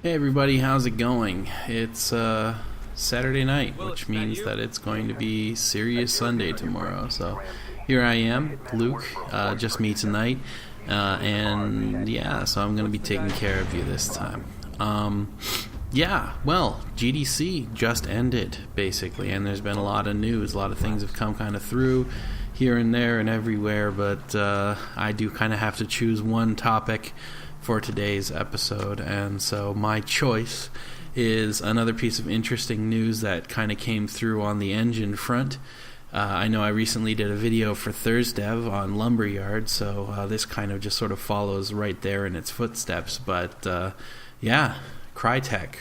Hey everybody, how's it going? It's Saturday night, which means that it's going to be Serious Sunday tomorrow. So here I am, Luke, just me tonight, and yeah, so I'm going to be taking care of you this time. GDC just ended, basically, and there's been a lot of news, a lot of things have come kind of through here and there and everywhere, but I do kind of have to choose one topic for today's episode, and so my choice is another piece of interesting news that kind of came through on the engine front. I know I recently did a video for ThursDev on Lumberyard, so this kind of just sort of follows right there in its footsteps, but Crytek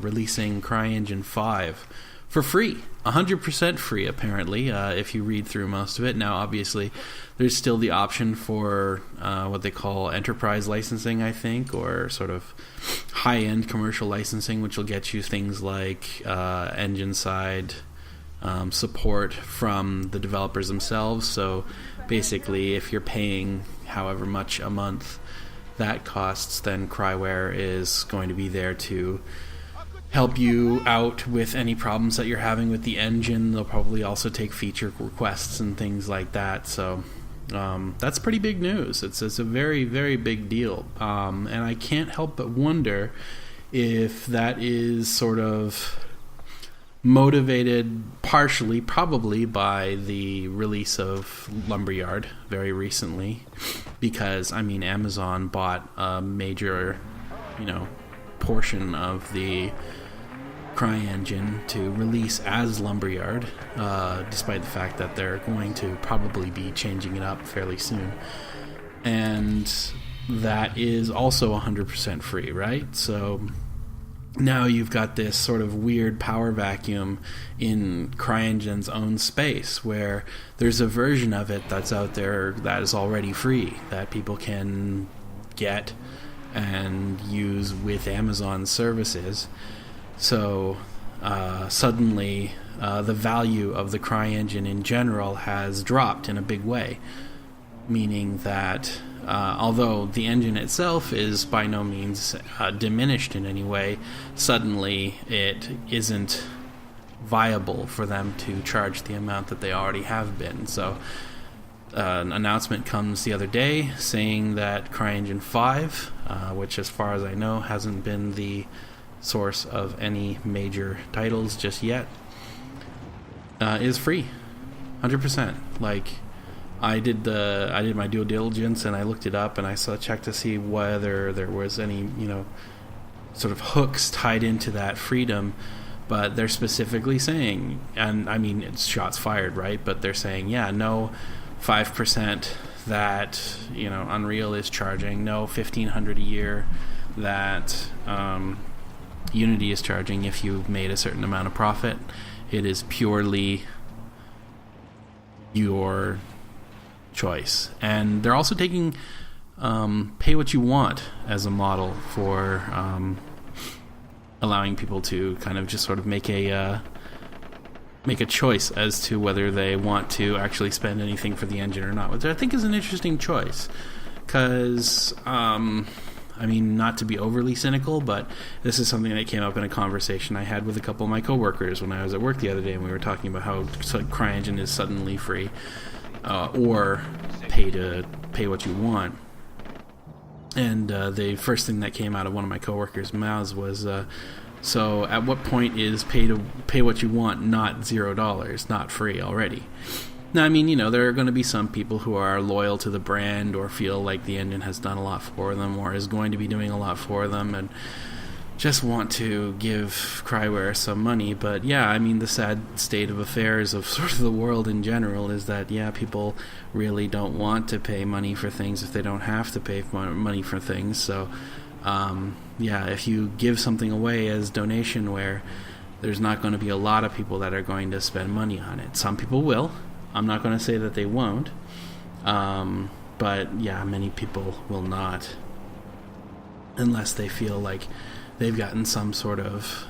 releasing CryEngine 5 for free, 100% free apparently, if you read through most of it. Now obviously there's still the option for what they call enterprise licensing, I think, or sort of high-end commercial licensing, which will get you things like engine side support from the developers themselves. So basically if you're paying however much a month that costs, then Cryware is going to be there to help you out with any problems that you're having with the engine. They'll probably also take feature requests and things like that. So that's pretty big news. It's a very, very big deal. And I can't help but wonder if that is sort of motivated partially, probably, by the release of Lumberyard very recently. Because, I mean, Amazon bought a major, portion of the CryEngine to release as Lumberyard, despite the fact that they're going to probably be changing it up fairly soon. And that is also 100% free, right? So now you've got this sort of weird power vacuum in CryEngine's own space, where there's a version of it that's out there that is already free, that people can get and use with Amazon services. So suddenly the value of the CryEngine in general has dropped in a big way, meaning that although the engine itself is by no means diminished in any way, suddenly it isn't viable for them to charge the amount that they already have been. So an announcement comes the other day saying that CryEngine 5, which as far as I know hasn't been the source of any major titles just yet, is free, 100%. Like, I did my due diligence and I looked it up and I checked to see whether there was any sort of hooks tied into that freedom, but they're specifically saying, and I mean it's shots fired, right? But they're saying, no 5% that Unreal is charging, no 1,500 a year that Unity is charging if you've made a certain amount of profit. It is purely your choice. And they're also taking pay what you want as a model for allowing people to kind of just sort of make a choice as to whether they want to actually spend anything for the engine or not, which I think is an interesting choice, because not to be overly cynical, but this is something that came up in a conversation I had with a couple of my coworkers when I was at work the other day, and we were talking about how CryEngine is suddenly free, or pay what you want. And the first thing that came out of one of my coworkers' mouths was, so at what point is pay what you want not $0, not free already? Now, I mean, there are going to be some people who are loyal to the brand or feel like the engine has done a lot for them or is going to be doing a lot for them and just want to give Cryware some money. But yeah, I mean, the sad state of affairs of sort of the world in general is that, people really don't want to pay money for things if they don't have to pay money for things. So, if you give something away as donationware, there's not going to be a lot of people that are going to spend money on it. Some people will. I'm not going to say that they won't, but many people will not, unless they feel like they've gotten some sort of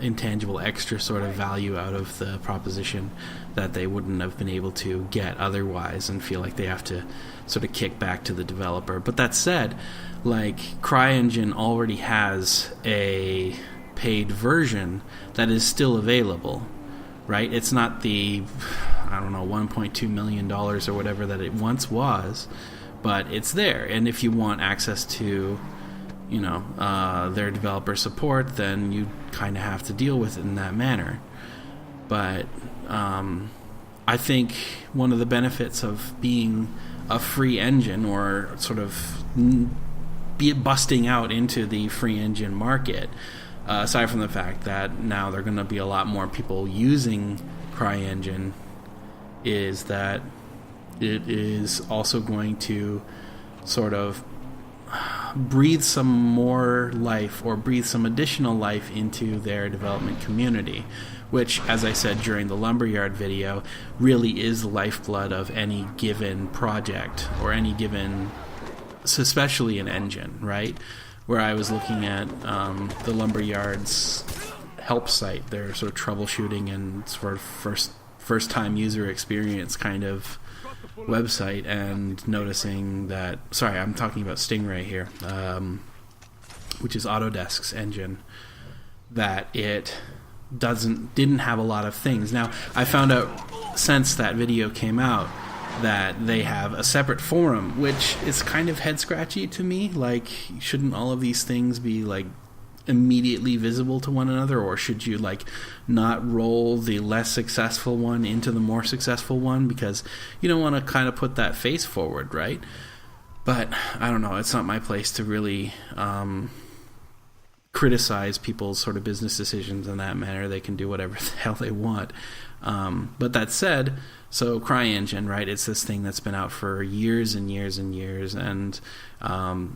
intangible extra sort of value out of the proposition that they wouldn't have been able to get otherwise, and feel like they have to sort of kick back to the developer. But that said, like, CryEngine already has a paid version that is still available, right? It's not the, I don't know, $1.2 million or whatever that it once was, but it's there. And if you want access to, you know, their developer support, then you kind of have to deal with it in that manner. But I think one of the benefits of being a free engine, or sort of busting out into the free engine market, aside from the fact that now there are going to be a lot more people using CryEngine, is that it is also going to sort of breathe some more life, or breathe some additional life into their development community, which, as I said during the Lumberyard video, really is the lifeblood of any given project, or any given, especially an engine, right? Where I was looking at the Lumberyard's help site, their sort of troubleshooting and sort of first time user experience kind of website, and noticing that, sorry, I'm talking about Stingray here, which is Autodesk's engine, that it didn't have a lot of things. Now, I found out since that video came out that they have a separate forum, which is kind of head scratchy to me. Like, shouldn't all of these things be like immediately visible to one another, or should you like not roll the less successful one into the more successful one, because you don't want to kind of put that face forward, right? But I don't know, it's not my place to really criticize people's sort of business decisions in that manner. They can do whatever the hell they want. But that said, so CryEngine, right, it's this thing that's been out for years and years and years, and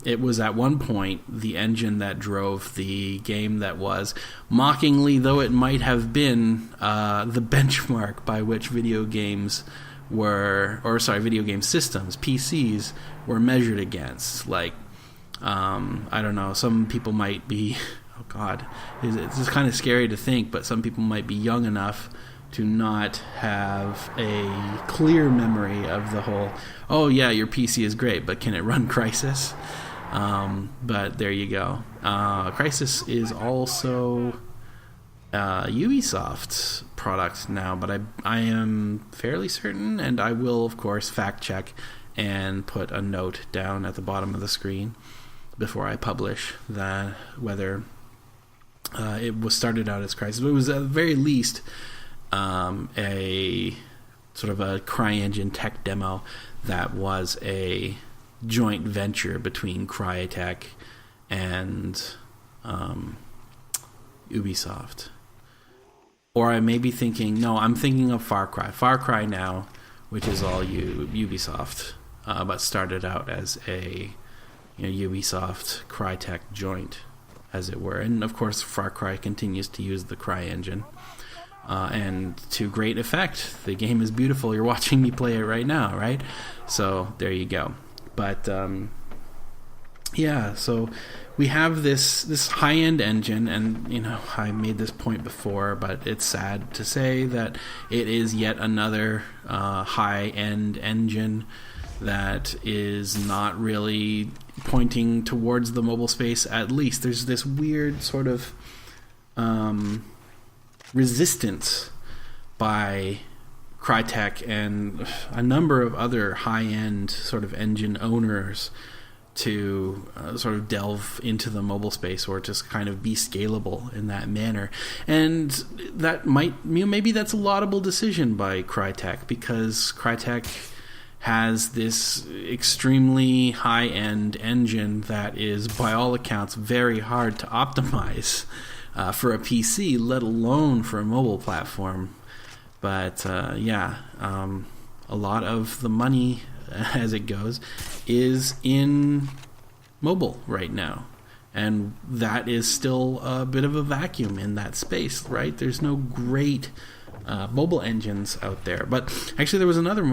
it was at one point the engine that drove the game that was, mockingly though it might have been, the benchmark by which video game systems, PCs, were measured against. Like, I don't know, some people might be, oh god, it's just kind of scary to think, but some people might be young enough to not have a clear memory of the whole, oh yeah, your PC is great, but can it run Crysis? But there you go. Crysis is also Ubisoft's product now, but I am fairly certain, and I will, of course, fact check and put a note down at the bottom of the screen before I publish that, whether it was started out as Crysis. But it was at the very least a sort of a CryEngine tech demo that was a joint venture between Crytek and Ubisoft. Or I may be thinking, no, I'm thinking of Far Cry. Far Cry now, which is all Ubisoft, but started out as a Ubisoft Crytek joint, as it were. And of course, Far Cry continues to use the CryEngine. And to great effect. The game is beautiful. You're watching me play it right now, right? So there you go. But yeah, so we have this high-end engine, and I made this point before, but it's sad to say that it is yet another high-end engine that is not really pointing towards the mobile space. At least there's this weird sort of resistance by Crytek and a number of other high-end sort of engine owners to sort of delve into the mobile space, or just kind of be scalable in that manner. And that might, maybe that's a laudable decision by Crytek, because Crytek has this extremely high-end engine that is, by all accounts, very hard to optimize for a PC, let alone for a mobile platform. But a lot of the money, as it goes, is in mobile right now, and that is still a bit of a vacuum in that space, right? There's no great mobile engines out there. But actually, there was another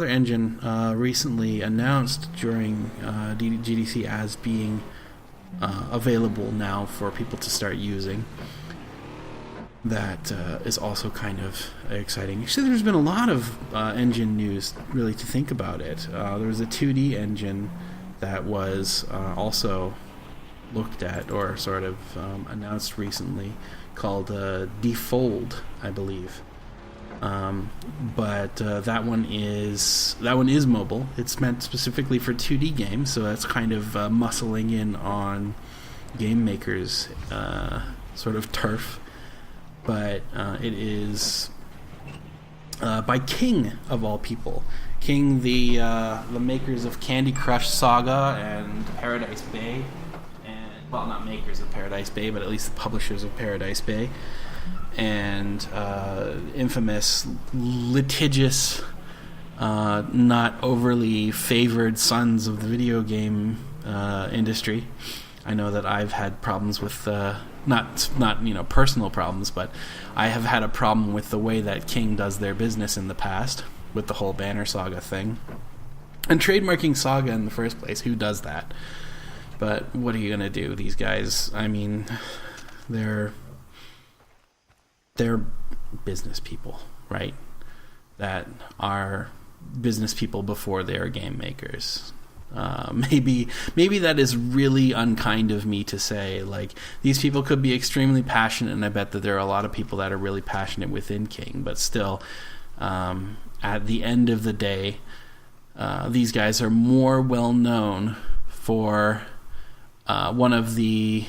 engine recently announced during GDC as being available now for people to start using. That is also kind of exciting. Actually, there's been a lot of engine news, really, to think about it. There was a 2D engine that was also looked at or sort of announced recently, called Defold, I believe. But that one is mobile. It's meant specifically for 2D games, so that's kind of muscling in on game makers' sort of turf. But it is by King, of all people. King, the makers of Candy Crush Saga and Paradise Bay. Well, not makers of Paradise Bay, but at least the publishers of Paradise Bay. And infamous, litigious, not overly favored sons of the video game industry. I know that I've had problems with, not personal problems, but I have had a problem with the way that King does their business in the past, with the whole Banner Saga thing. And trademarking Saga in the first place, who does that? But what are you going to do? These guys, I mean, they're business people, right? That are business people before they are game makers. Maybe that is really unkind of me to say. Like, these people could be extremely passionate, and I bet that there are a lot of people that are really passionate within King. But still, at the end of the day, these guys are more well known for one of the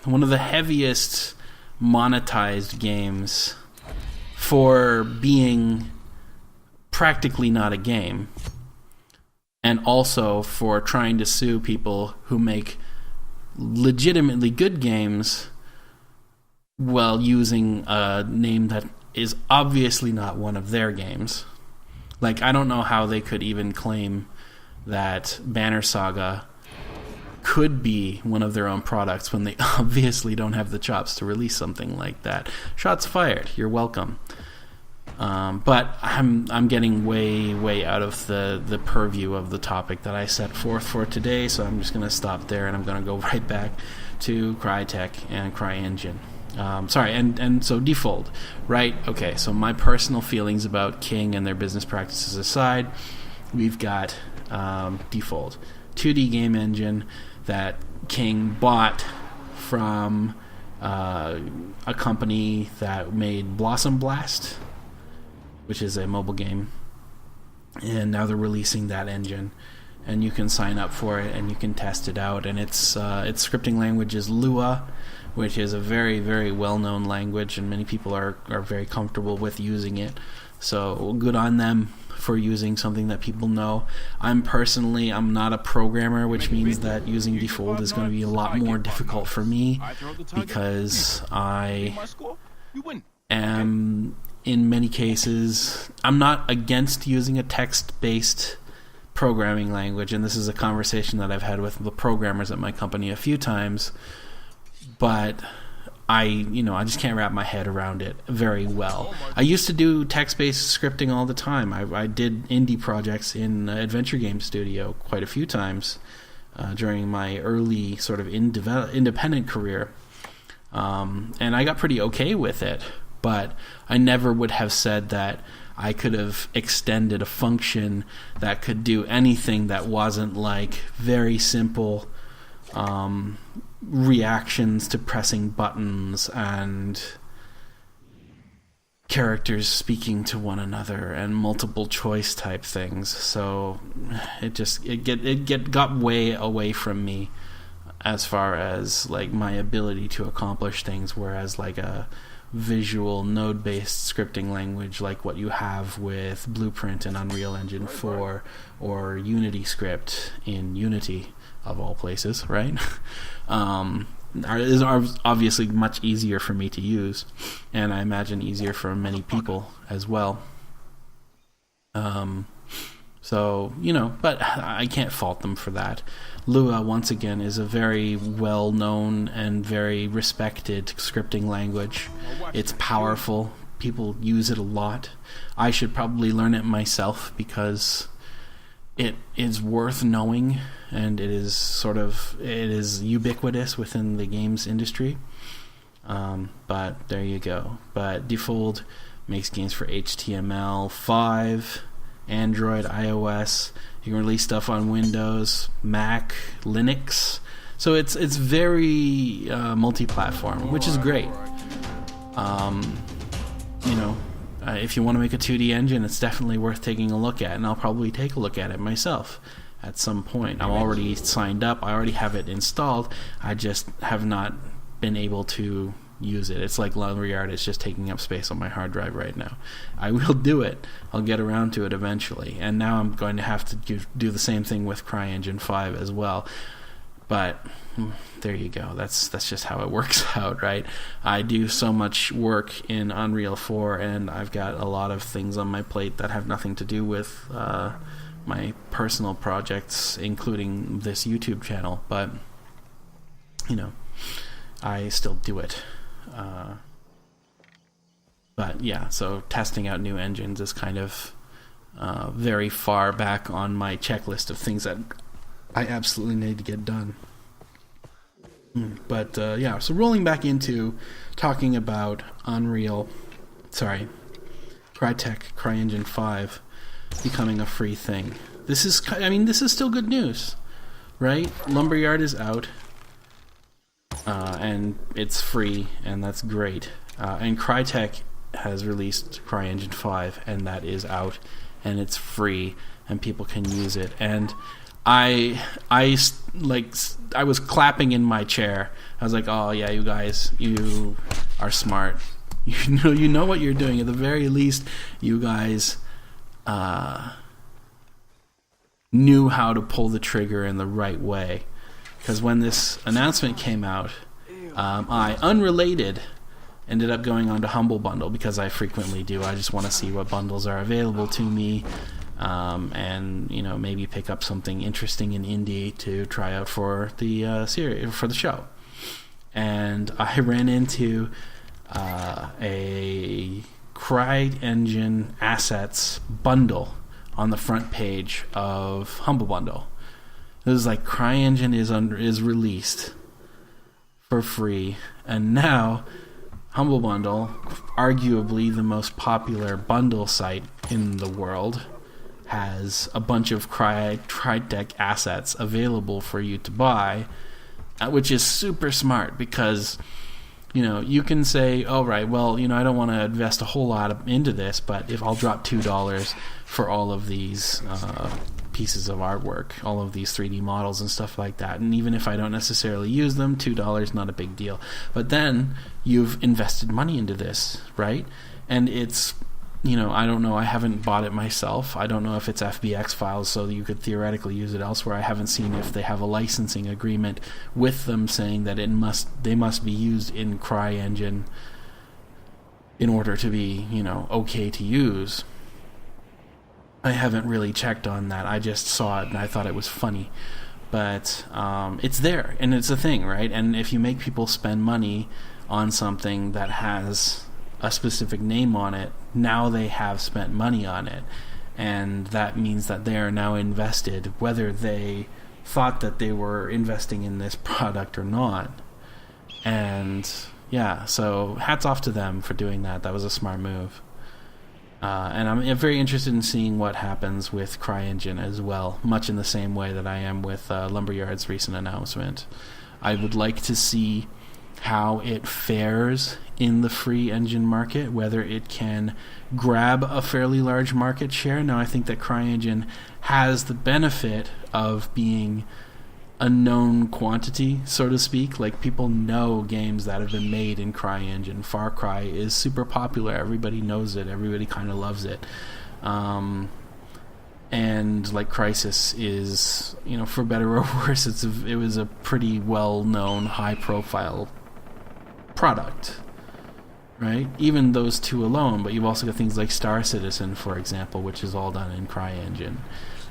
heaviest monetized games for being practically not a game, and also for trying to sue people who make legitimately good games while using a name that is obviously not one of their games. Like, I don't know how they could even claim that Banner Saga could be one of their own products when they obviously don't have the chops to release something like that. Shots fired. You're welcome. But I'm getting way out of the purview of the topic that I set forth for today, so I'm just going to stop there, and I'm going to go right back to Crytek and CryEngine. So Defold, right? Okay, so my personal feelings about King and their business practices aside, we've got Defold, 2D game engine that King bought from a company that made Blossom Blast, which is a mobile game, and now they're releasing that engine, and you can sign up for it and you can test it out. And its scripting language is Lua, which is a very, very well-known language, and many people are very comfortable with using it. So good on them for using something that people know. I'm not a programmer, which means that using Defold is going to be a lot more difficult for me, because I am, in many cases, I'm not against using a text-based programming language, and this is a conversation that I've had with the programmers at my company a few times, but I just can't wrap my head around it very well. I used to do text-based scripting all the time. I did indie projects in Adventure Game Studio quite a few times during my early sort of independent career, and I got pretty okay with it, but I never would have said that I could have extended a function that could do anything that wasn't like very simple reactions to pressing buttons and characters speaking to one another and multiple choice type things. So it got way away from me as far as like my ability to accomplish things, whereas like a visual node-based scripting language like what you have with Blueprint and Unreal Engine 4 or Unity script in Unity, of all places, right? Is obviously much easier for me to use, and I imagine easier for many people as well. But I can't fault them for that. Lua, once again, is a very well-known and very respected scripting language. It's powerful. People use it a lot. I should probably learn it myself, because it is worth knowing, and it is ubiquitous within the games industry. But there you go. But Defold makes games for HTML5, Android, iOS. You can release stuff on Windows, Mac, Linux. So it's very multi-platform, which is great. If you want to make a 2D engine, it's definitely worth taking a look at, and I'll probably take a look at it myself at some point. I'm already signed up. I already have it installed. I just have not been able to use it. It's like Lumberyard. It's just taking up space on my hard drive right now. I will do it. I'll get around to it eventually. And now I'm going to have to do the same thing with CryEngine 5 as well. But there you go. That's just how it works out, right? I do so much work in Unreal 4, and I've got a lot of things on my plate that have nothing to do with my personal projects, including this YouTube channel. But, I still do it. But yeah, so testing out new engines is kind of very far back on my checklist of things that I absolutely need to get done. But yeah, so rolling back into talking about CryEngine 5 becoming a free thing. This is still good news, right? Lumberyard is out, and it's free, and that's great. And Crytek has released CryEngine 5, and that is out, and it's free, and people can use it. And I was clapping in my chair. I was like, "Oh yeah, you guys, you are smart. You know what you're doing. At the very least, you guys knew how to pull the trigger in the right way." Because when this announcement came out, I, unrelated, ended up going on to Humble Bundle, because I frequently do. I just want to see what bundles are available to me. And maybe pick up something interesting in indie to try out for the series, for the show. And I ran into a CryEngine assets bundle on the front page of Humble Bundle. It was like CryEngine is released for free, and now Humble Bundle, arguably the most popular bundle site in the world, has a bunch of Crytek assets available for you to buy, which is super smart, because you can say, "Oh, right, well, I don't want to invest a whole lot into this, but if I'll drop $2 for all of these pieces of artwork, all of these 3D models and stuff like that, and even if I don't necessarily use them, $2 not a big deal." But then you've invested money into this, right? And it's I don't know. I haven't bought it myself. I don't know if it's FBX files, so that you could theoretically use it elsewhere. I haven't seen if they have a licensing agreement with them saying that they must be used in CryEngine in order to be okay to use. I haven't really checked on that. I just saw it and I thought it was funny. But it's there, and it's a thing, right? And if you make people spend money on something that has a specific name on it, now they have spent money on it, and that means that they are now invested, whether they thought that they were investing in this product or not. And yeah, so hats off to them for doing that. That was a smart move. And I'm very interested in seeing what happens with CryEngine as well, much in the same way that I am with Lumberyard's recent announcement. I would like to see how it fares in the free engine market, whether it can grab a fairly large market share. Now, I think that CryEngine has the benefit of being a known quantity, so to speak. Like, people know games that have been made in CryEngine. Far Cry is super popular. Everybody knows it. Everybody kind of loves it. And like Crysis is, for better or worse, it was a pretty well-known, high-profile product, right? Even those two alone, but you've also got things like Star Citizen, for example, which is all done in CryEngine.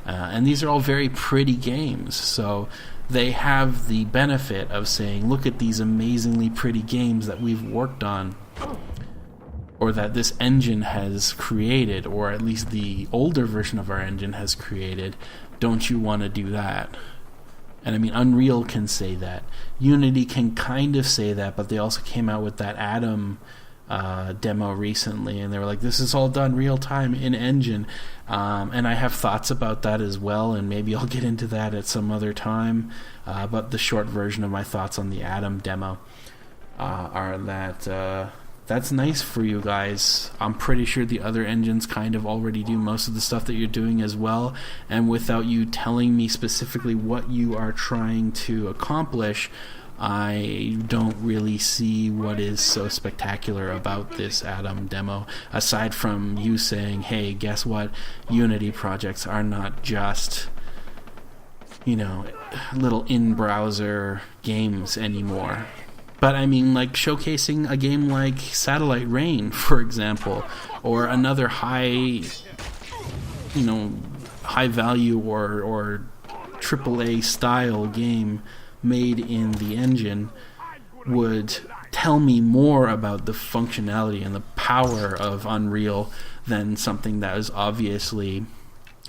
And these are all very pretty games, so they have the benefit of saying, look at these amazingly pretty games that we've worked on. or that this engine has created, or at least the older version of our engine has created. Don't you want to do that? And I mean, Unreal can say that. Unity can kind of say that, but they also came out with that Atom demo recently, and they were like, this is all done real time in engine. And I have thoughts about that as well, and maybe I'll get into that at some other time. But the short version of my thoughts on the Atom demo are that that's nice for you guys. I'm pretty sure the other engines kind of already do most of the stuff that you're doing as well, and without you telling me specifically what you are trying to accomplish, I don't really see what is so spectacular about this Atom demo, aside from you saying, hey, guess what? Unity projects are not just, little in-browser games anymore. But I mean, like showcasing a game like Satellite Rain, for example, or another high value or AAA style game made in the engine would tell me more about the functionality and the power of Unreal than something that is obviously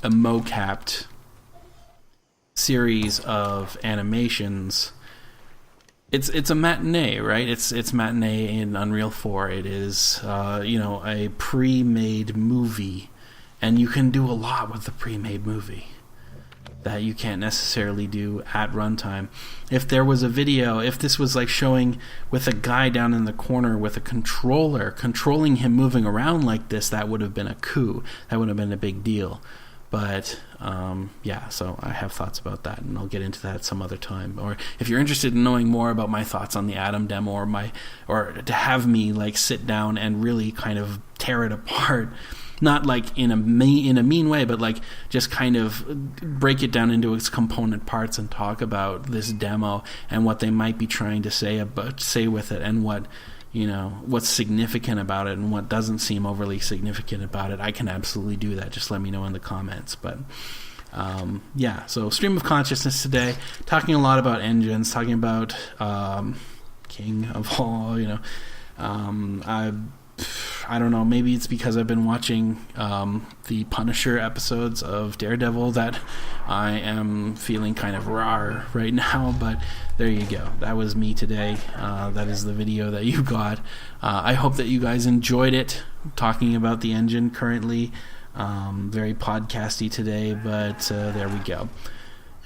a mocapped series of animations. It's a matinee, right? It's matinee in Unreal 4. It is a pre-made movie, and you can do a lot with a pre-made movie that you can't necessarily do at runtime. If there was a video, if this was like showing with a guy down in the corner with a controller, controlling him moving around like this, that would have been a coup. That would have been a big deal. But so I have thoughts about that, and I'll get into that some other time. Or if you're interested in knowing more about my thoughts on the Atom demo, or to have me like sit down and really kind of tear it apart, not like in a mean way, but like just kind of break it down into its component parts and talk about this demo and what they might be trying to say with it, and what's significant about it and what doesn't seem overly significant about it. I can absolutely do that. Just let me know in the comments. But so stream of consciousness today, talking a lot about engines, talking about king of all. I don't know, maybe it's because I've been watching the Punisher episodes of Daredevil that I am feeling kind of raw right now, but there you go. That was me today. That is the video that you got. I hope that you guys enjoyed it, talking about the engine currently. Very podcasty today, but there we go.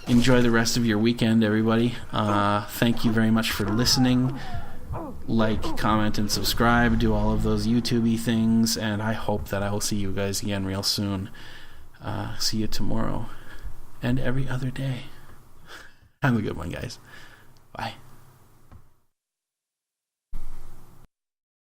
Enjoy the rest of your weekend, everybody. Thank you very much for listening. Like, comment, and subscribe. Do all of those YouTube-y things, and I hope that I will see you guys again real soon. See you tomorrow and every other day. Have a good one, guys. Bye.